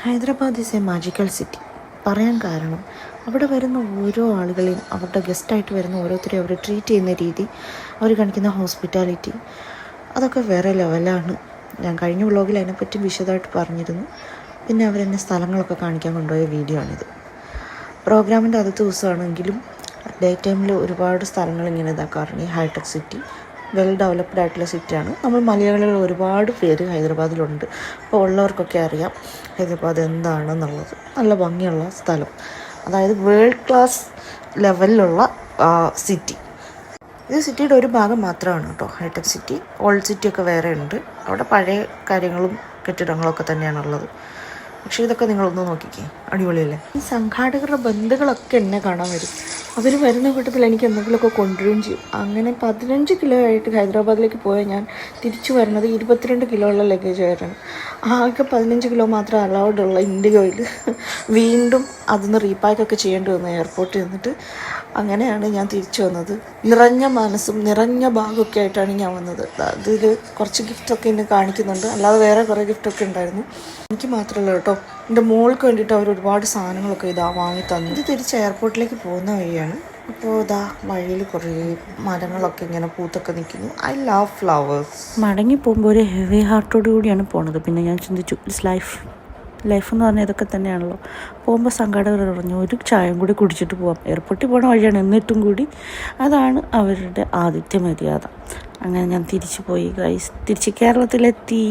Hyderabad is A magical city. പറയാൻ കാരണം അവിടെ വരുന്ന ഓരോ ആളുകളെയും അവരുടെ ഗസ്റ്റായിട്ട് വരുന്ന ഓരോരുത്തരെയും അവർ ട്രീറ്റ് ചെയ്യുന്ന രീതി, അവർ കാണിക്കുന്ന ഹോസ്പിറ്റാലിറ്റി, അതൊക്കെ വേറെ ലെവലാണ്. ഞാൻ കഴിഞ്ഞ വ്ളോഗിൽ അതിനെപ്പറ്റി വിശദമായിട്ട് പറഞ്ഞിരുന്നു. പിന്നെ അവരെന്നെ സ്ഥലങ്ങളൊക്കെ കാണിക്കാൻ കൊണ്ടുപോയ വീഡിയോ ആണിത്. പ്രോഗ്രാമിൻ്റെ ആദ്യത്തെ ദിവസമാണെങ്കിലും ഡേ ടൈമിൽ ഒരുപാട് സ്ഥലങ്ങൾ ഇങ്ങനെ ഇതാക്കാറുണ്ട്. ഈ ഹൈടെക് സിറ്റി വെൽ ഡെവലപ്ഡ് ആയിട്ടുള്ള സിറ്റിയാണ്. നമ്മൾ മലയാളികൾ ഒരുപാട് പേര് ഹൈദരാബാദിലുണ്ട്. അപ്പോൾ ഉള്ളവർക്കൊക്കെ അറിയാം ഹൈദരാബാദ് എന്താണെന്നുള്ളത്. നല്ല ഭംഗിയുള്ള സ്ഥലം, അതായത് വേൾഡ് ക്ലാസ് ലെവലിലുള്ള സിറ്റി. ഇത് സിറ്റിയുടെ ഒരു ഭാഗം മാത്രമാണ് കേട്ടോ ഹൈടെക് സിറ്റി. ഓൾഡ് സിറ്റിയൊക്കെ വേറെ ഉണ്ട്. അവിടെ പഴയ കാര്യങ്ങളും കെട്ടിടങ്ങളൊക്കെ തന്നെയാണുള്ളത്. പക്ഷേ ഇതൊക്കെ നിങ്ങളൊന്ന് നോക്കിക്കേ, അടിപൊളിയല്ലേ. ഈ സംഘാടകരുടെ ബന്ധുക്കളൊക്കെ എന്നെ കാണാൻ വരും. അവർ വരുന്ന കൂട്ടത്തിൽ എനിക്ക് എന്തെങ്കിലുമൊക്കെ കൊണ്ടുവരികയും ചെയ്യും. അങ്ങനെ 15 കിലോ ആയിട്ട് ഹൈദരാബാദിലേക്ക് പോയാൽ ഞാൻ തിരിച്ചു വരുന്നത് 22 കിലോ ഉള്ള ലഗേജ് ആയിട്ടാണ്. ആകെ 15 കിലോ മാത്രം അലൗഡ് ഉള്ള ഇൻഡിഗോയിൽ വീണ്ടും അതൊന്ന് റീപാക്കൊക്കെ ചെയ്യേണ്ടി വന്നു എയർപോർട്ടിൽ നിന്നിട്ട്. അങ്ങനെയാണ് ഞാൻ തിരിച്ചു വന്നത്. നിറഞ്ഞ മനസ്സും നിറഞ്ഞ ഭാഗമൊക്കെ ആയിട്ടാണ് ഞാൻ വന്നത്. അതിൽ കുറച്ച് ഗിഫ്റ്റൊക്കെ എന്നെ കാണിക്കുന്നുണ്ട്, അല്ലാതെ വേറെ കുറേ ഗിഫ്റ്റൊക്കെ ഉണ്ടായിരുന്നു. എനിക്ക് മാത്രമല്ല കേട്ടോ, എൻ്റെ മോൾക്ക് വേണ്ടിയിട്ട് അവർ ഒരുപാട് സാധനങ്ങളൊക്കെ വാങ്ങി തന്നു. ഇത് തിരിച്ച് എയർപോർട്ടിലേക്ക് പോകുന്ന വഴിയാണ്. അപ്പോൾ വഴിയിൽ കുറേ മരങ്ങളൊക്കെ ഇങ്ങനെ പൂത്തൊക്കെ നിൽക്കുന്നു. I love flowers. മടങ്ങി പോകുമ്പോൾ ഒരു ഹെവി ഹാർട്ടോടു കൂടിയാണ് പോണത്. പിന്നെ ഞാൻ ചിന്തിച്ചു, ഇറ്റ്സ് ലൈഫ് എന്ന് പറഞ്ഞാൽ ഇതൊക്കെ തന്നെയാണല്ലോ. പോകുമ്പോൾ സംഘാടകർ പറഞ്ഞു ഒരു ചായയും കൂടി കുടിച്ചിട്ട് പോവാം. എയർപോർട്ടിൽ പോകണ വഴിയാണ്, എന്നിട്ടും കൂടി അതാണ് അവരുടെ ആതിഥ്യ മര്യാദ. അങ്ങനെ ഞാൻ തിരിച്ചു പോയി ഗൈസ്, തിരിച്ച് കേരളത്തിലെത്തി.